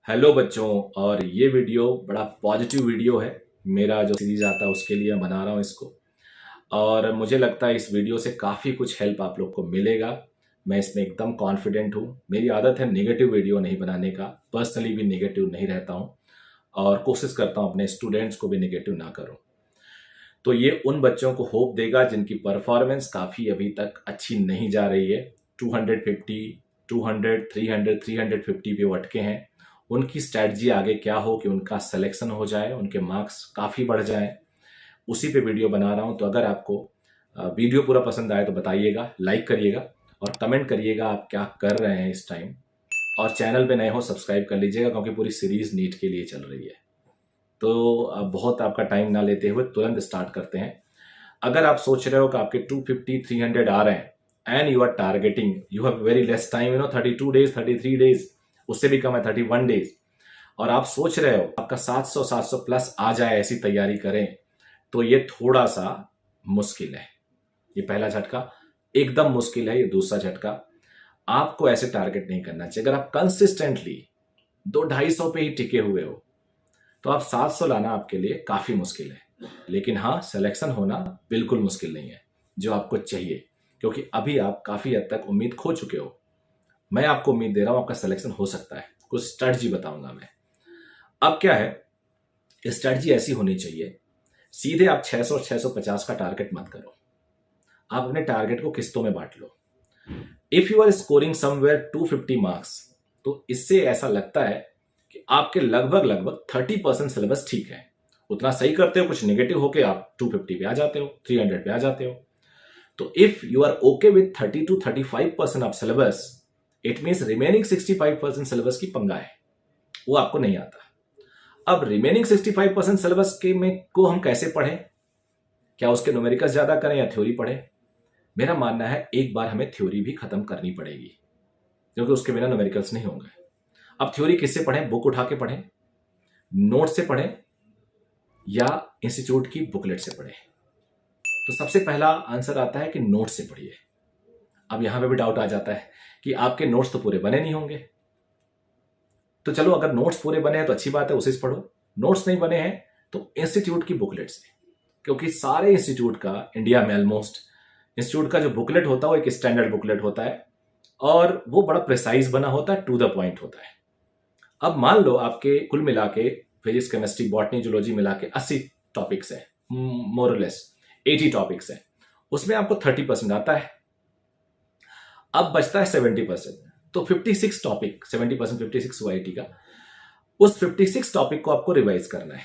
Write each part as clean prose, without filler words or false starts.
Hello बच्चों, और ये वीडियो बड़ा पॉजिटिव वीडियो है। मेरा जो सीरीज आता है उसके लिए मैं बना रहा हूँ इसको, और मुझे लगता है इस वीडियो से काफ़ी कुछ हेल्प आप लोग को मिलेगा। मैं इसमें एकदम कॉन्फिडेंट हूँ। मेरी आदत है नेगेटिव वीडियो नहीं बनाने का, पर्सनली भी नेगेटिव नहीं रहता हूँ और कोशिश करता हूँ अपने स्टूडेंट्स को भी नेगेटिव ना करूँ। तो ये उन बच्चों को होप देगा जिनकी परफॉर्मेंस काफ़ी अभी तक अच्छी नहीं जा रही है। 250, 200, 300, 350 पे वो अटके हैं। उनकी स्ट्रैटेजी आगे क्या हो कि उनका सिलेक्शन हो जाए, उनके मार्क्स काफ़ी बढ़ जाएं, उसी पे वीडियो बना रहा हूँ। तो अगर आपको वीडियो पूरा पसंद आए तो बताइएगा, लाइक करिएगा और कमेंट करिएगा आप क्या कर रहे हैं इस टाइम। और चैनल पे नए हो सब्सक्राइब कर लीजिएगा, क्योंकि पूरी सीरीज नीट के लिए चल रही है। तो अब बहुत आपका टाइम ना लेते हुए तुरंत स्टार्ट करते हैं। अगर आप सोच रहे हो कि आपके 250, 300 आ रहे हैं and you are targeting, you have very less time, 32 days, 33 days, उससे भी कम है 31 डेज, और आप सोच रहे हो आपका 700 प्लस आ जाए, ऐसी तैयारी करें, तो ये थोड़ा सा मुश्किल है। ये पहला झटका एकदम मुश्किल है। ये दूसरा झटका, आपको ऐसे टारगेट नहीं करना चाहिए। अगर आप कंसिस्टेंटली 200-250 पे ही टिके हुए हो तो आप 700 लाना आपके लिए काफी मुश्किल है। लेकिन हाँ, सिलेक्शन होना बिल्कुल मुश्किल नहीं है जो आपको चाहिए, क्योंकि अभी आप काफी हद तक उम्मीद खो चुके हो। मैं आपको उम्मीद दे रहा हूं आपका सिलेक्शन हो सकता है। कुछ स्ट्रेटजी बताऊंगा मैं। अब क्या है, स्ट्रेटजी ऐसी होनी चाहिए, सीधे आप 600 और 650 का टारगेट मत करो। आप अपने टारगेट को किस्तों में बांट लो। If you are scoring somewhere 250 marks, तो इससे ऐसा लगता है कि आपके लगभग लगभग 30% सिलेबस ठीक है। उतना सही करते हो, कुछ नेगेटिव होके आप 250 पे आ जाते हो, 300 पे आ जाते हो। तो if you are okay with 30 to 35% of syllabus, it means remaining 65% syllabus की पंगा है, वो आपको नहीं आता। अब रिमेनिंग 65% सिलेबस के में को हम कैसे पढ़ें? क्या उसके न्यूमेरिकल्स ज्यादा करें या थ्योरी पढ़ें? मेरा मानना है एक बार हमें थ्योरी भी खत्म करनी पड़ेगी, क्योंकि उसके बिना न्यूमेरिकल्स नहीं होंगे। अब थ्योरी किससे पढ़ें? बुक उठा के पढ़ें, नोट से पढ़ें, या इंस्टीट्यूट की बुकलेट से पढ़ें? तो सबसे पहला आंसर आता है कि नोट से पढ़िए। अब यहां पे भी डाउट आ जाता है कि आपके नोट्स तो पूरे बने नहीं होंगे। तो चलो, अगर नोट्स पूरे बने हैं तो अच्छी बात है, उसे पढ़ो। नोट्स नहीं बने हैं तो इंस्टीट्यूट की बुकलेट से, क्योंकि सारे इंस्टीट्यूट का, इंडिया में ऑलमोस्ट, इंस्टीट्यूट का जो बुकलेट होता है वो एक स्टैंडर्ड बुकलेट होता है और वो बड़ा प्रिसाइज बना होता है, टू द पॉइंट होता है। अब मान लो आपके कुल मिला के फिजिक्स, केमिस्ट्री, बॉटनी, जूलॉजी मिला के 80 टॉपिक्स है, मोरलेस 80 टॉपिक्स है, उसमें आपको 30% आता है। अब बचता है 70%, तो 56 टॉपिक, 70% 56 हुआ 80 का। उस 56 टॉपिक को आपको रिवाइज करना है।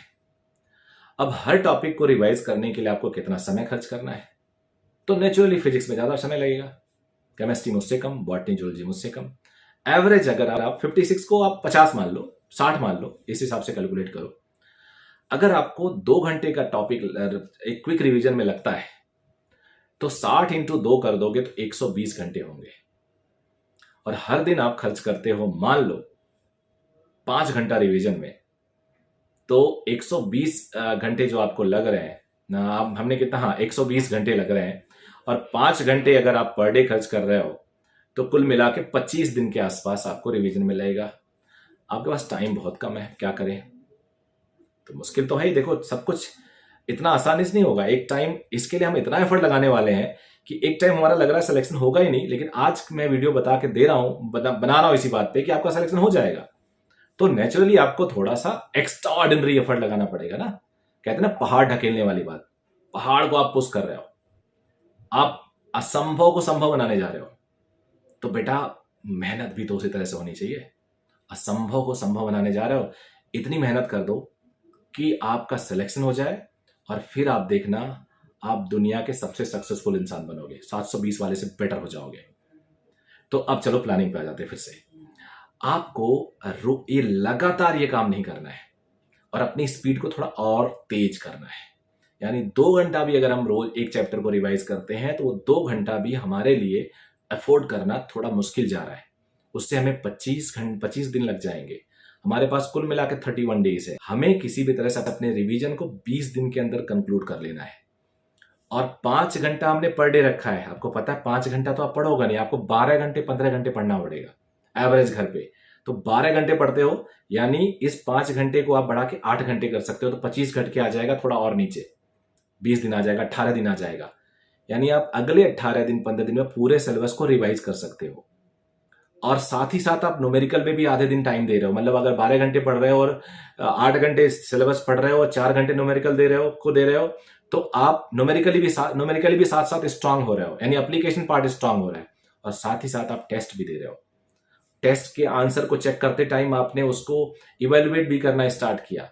अब हर टॉपिक को रिवाइज करने के लिए आपको कितना समय खर्च करना है? तो नेचुरली फिजिक्स में ज्यादा समय लगेगा, केमिस्ट्री मुझसे कम, बॉटनी, जूलॉजी मुझसे कम। एवरेज अगर आप 56 को आप 50 मान लो, 60 मान लो, इस हिसाब से कैलकुलेट करो। अगर आपको 2 घंटे का टॉपिक एक क्विक रिवीजन में लगता है, तो 60 इंटू 2 कर दोगे तो 120 घंटे होंगे। और हर दिन आप खर्च करते हो, मान लो 5 घंटा रिवीजन में, तो 120 घंटे जो आपको लग रहे हैं ना, हमने कितना, हाँ 120 घंटे लग रहे हैं, और 5 घंटे अगर आप पर डे खर्च कर रहे हो, तो कुल मिला के 25 दिन के आसपास आपको रिवीजन में लगेगा। आपके पास टाइम बहुत कम है, क्या करें? तो मुश्किल तो है ही। देखो, सब कुछ इतना आसानी से नहीं होगा। एक टाइम, इसके लिए हम इतना एफर्ट लगाने वाले हैं कि एक टाइम हमारा लग रहा है सिलेक्शन होगा ही नहीं, लेकिन आज मैं वीडियो बता के दे रहा हूं, बना रहा हूं इसी बात पे कि आपका सिलेक्शन हो जाएगा। तो नेचुरली आपको थोड़ा सा एक्स्ट्रा ऑर्डिनरी एफर्ट लगाना पड़ेगा ना। कहते हैं ना, पहाड़ ढकेलने वाली बात। पहाड़ को आप पुश कर रहे हो, आप असंभव को संभव बनाने जा रहे हो, तो बेटा मेहनत भी तो उसी तरह से होनी चाहिए। असंभव को संभव बनाने जा रहे हो, इतनी मेहनत कर दो कि आपका सिलेक्शन हो जाए, और फिर आप देखना, आप दुनिया के सबसे सक्सेसफुल इंसान बनोगे, 720 वाले से बेटर हो जाओगे। तो अब चलो प्लानिंग पे आ जाते हैं फिर से। आपको ये लगातार ये काम नहीं करना है, और अपनी स्पीड को थोड़ा और तेज करना है। यानी 2 घंटा भी अगर हम रोज एक चैप्टर को रिवाइज करते हैं, तो वो 2 घंटा भी हमारे लिए अफोर्ड करना थोड़ा मुश्किल जा रहा है। उससे हमें 25 दिन लग जाएंगे। हमारे पास कुल मिला के 31 डेज है। हमें किसी भी तरह से अपने रिवीजन को 20 दिन के अंदर कंक्लूड कर लेना है। और 5 घंटा हमने पर डे रखा है। आपको पता है 5 घंटा तो आप पढ़ोगे नहीं, आपको 12 घंटे 15 घंटे पढ़ना पड़ेगा एवरेज घर पे। तो 12 घंटे पढ़ते हो, यानी इस 5 घंटे को आप बढ़ा के 8 घंटे कर सकते हो, तो 25 घंटे आ जाएगा, थोड़ा और नीचे 20 दिन आ जाएगा, 18 दिन आ जाएगा। यानी आप अगले 18 दिन 15 दिन में पूरे सिलेबस को रिवाइज कर सकते हो। और साथ ही साथ आप न्यूमेरिकल में भी आधे दिन टाइम दे रहे हो। मतलब अगर 12 घंटे पढ़ रहे हो और 8 घंटे सिलेबस पढ़ रहे हो और 4 घंटे न्यूमेरिकल दे रहे हो, तो आप न्यूमेरिकली भी साथ साथ स्ट्रांग हो रहे हो, यानी एप्लीकेशन पार्ट स्ट्रांग हो रहा है। और साथ ही साथ आप टेस्ट भी दे रहे हो। टेस्ट के आंसर को चेक करते टाइम आपने उसको इवेलुएट भी करना स्टार्ट किया।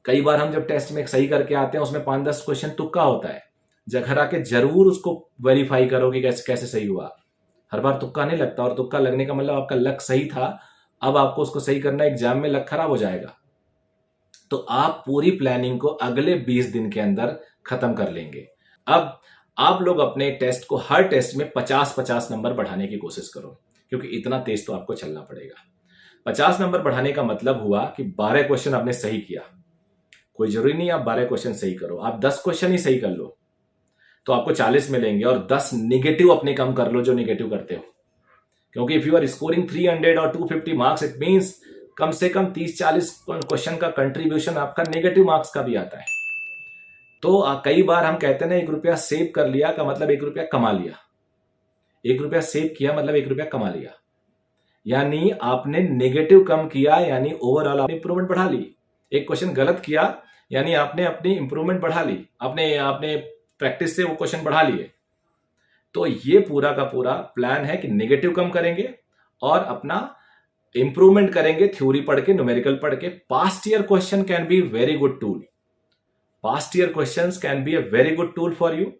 कई बार हम जब टेस्ट में सही करके आते हैं, उसमें 5-10 क्वेश्चन तुक्का होता है। घर आके जरूर उसको वेरीफाई करो कि कैसे कैसे सही हुआ। हर बार तुक्का नहीं लगता, और तुक्का लगने का मतलब आपका लक सही था, अब आपको उसको सही करना, एग्जाम में लक खराब हो जाएगा। तो आप पूरी प्लानिंग को अगले 20 दिन के अंदर खत्म कर लेंगे। अब आप लोग अपने टेस्ट को हर टेस्ट में 50-50 नंबर बढ़ाने की कोशिश करो, क्योंकि इतना तेज तो आपको चलना पड़ेगा। 50 नंबर बढ़ाने का मतलब हुआ कि 12 क्वेश्चन आपने सही किया। कोई जरूरी नहीं आप 12 क्वेश्चन सही करो, आप 10 क्वेश्चन ही सही कर लो तो आपको 40 मिलेंगे, और 10 निगेटिव अपने कम कर लो जो निगेटिव करते हो। क्योंकि इफ यू आर स्कोरिंग 300 और 250 मार्क्स, इट मींस कम से कम 30-40 क्वेश्चन का कंट्रीब्यूशन आपका नेगेटिव मार्क्स का भी आता है। तो कई बार हम कहते हैं ना, 1 रुपया सेव कर लिया का मतलब 1 रुपया कमा लिया। 1 रुपया सेव किया मतलब 1 रुपया कमा लिया। यानी आपने नेगेटिव कम किया, यानी ओवरऑल आपने इंप्रूवमेंट बढ़ा ली। एक क्वेश्चन गलत किया, यानी आपने अपनी इंप्रूवमेंट बढ़ा ली, आपने प्रैक्टिस से वो क्वेश्चन बढ़ा लिए। तो ये पूरा का पूरा प्लान है कि नेगेटिव कम करेंगे और अपना इंप्रूवमेंट करेंगे, थ्योरी पढ़ के, न्यूमेरिकल पढ़ के। Past year question can be very good tool. Past year questions can be a very good tool for you.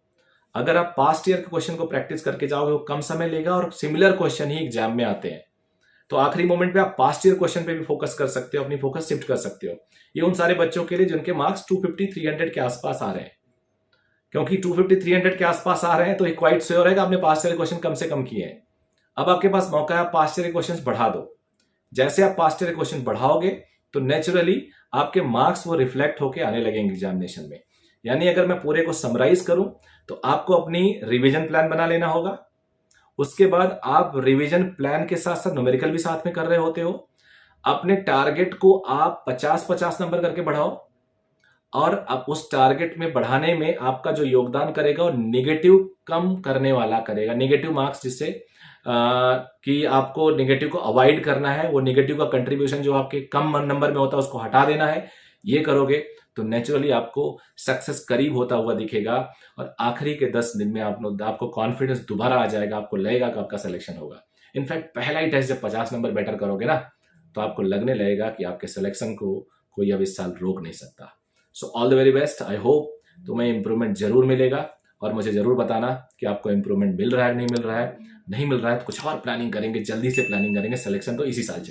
अगर आप पास्ट ईयर के क्वेश्चन को प्रैक्टिस करके जाओगे, वो कम समय लेगा और सिमिलर क्वेश्चन ही एग्जाम में आते हैं। तो आखिरी मोमेंट पे आप पास्ट ईयर क्वेश्चन पे भी फोकस कर सकते हो, अपनी फोकस शिफ्ट कर सकते हो। ये उन सारे बच्चों के लिए जिनके मार्क्स 250-300 के आसपास आ रहे हैं। क्योंकि 250-300 के आसपास आ रहे हैं तो ये क्वाइट श्योर है कि आपने पास्ट ईयर क्वेश्चन कम से कम किए हैं। अब आपके पास मौका है, आप पास्ट ईयर क्वेश्चन बढ़ा दो। जैसे आप पास्ट ईयर क्वेश्चन बढ़ाओगे तो नेचुरली आपके मार्क्स वो रिफ्लेक्ट होकर आने लगेंगे एग्जामिनेशन में। यानी अगर मैं पूरे को समराइज करूं तो आपको अपनी रिवीजन प्लान बना लेना होगा। उसके बाद आप रिवीजन प्लान के साथ साथ न्यूमेरिकल भी साथ में कर रहे होते हो। अपने टारगेट को आप 50-50 नंबर करके बढ़ाओ, और अब उस टारगेट में बढ़ाने में आपका जो योगदान करेगा वो नेगेटिव कम करने वाला करेगा। नेगेटिव मार्क्स, जिससे कि आपको नेगेटिव को अवॉइड करना है, वो नेगेटिव का कंट्रीब्यूशन जो आपके कम नंबर में होता है उसको हटा देना है। ये करोगे तो नेचुरली आपको सक्सेस करीब होता हुआ दिखेगा, और आखिरी के 10 दिन में आपको कॉन्फिडेंस दोबारा आ जाएगा। आपको लगेगा कि आपका सिलेक्शन होगा। इनफैक्ट पहला ही टेस्ट जब 50 नंबर बेटर करोगे ना, तो आपको लगने लगेगा कि आपके सिलेक्शन को कोई अब इस साल रोक नहीं सकता। So all the very best. I hope तुम्हें इंप्रूवमेंट जरूर मिलेगा, और मुझे जरूर बताना कि आपको इंप्रूवमेंट मिल रहा है नहीं मिल रहा है। नहीं मिल रहा है तो कुछ और प्लानिंग करेंगे, जल्दी से प्लानिंग करेंगे। सिलेक्शन तो इसी साल चाहिए।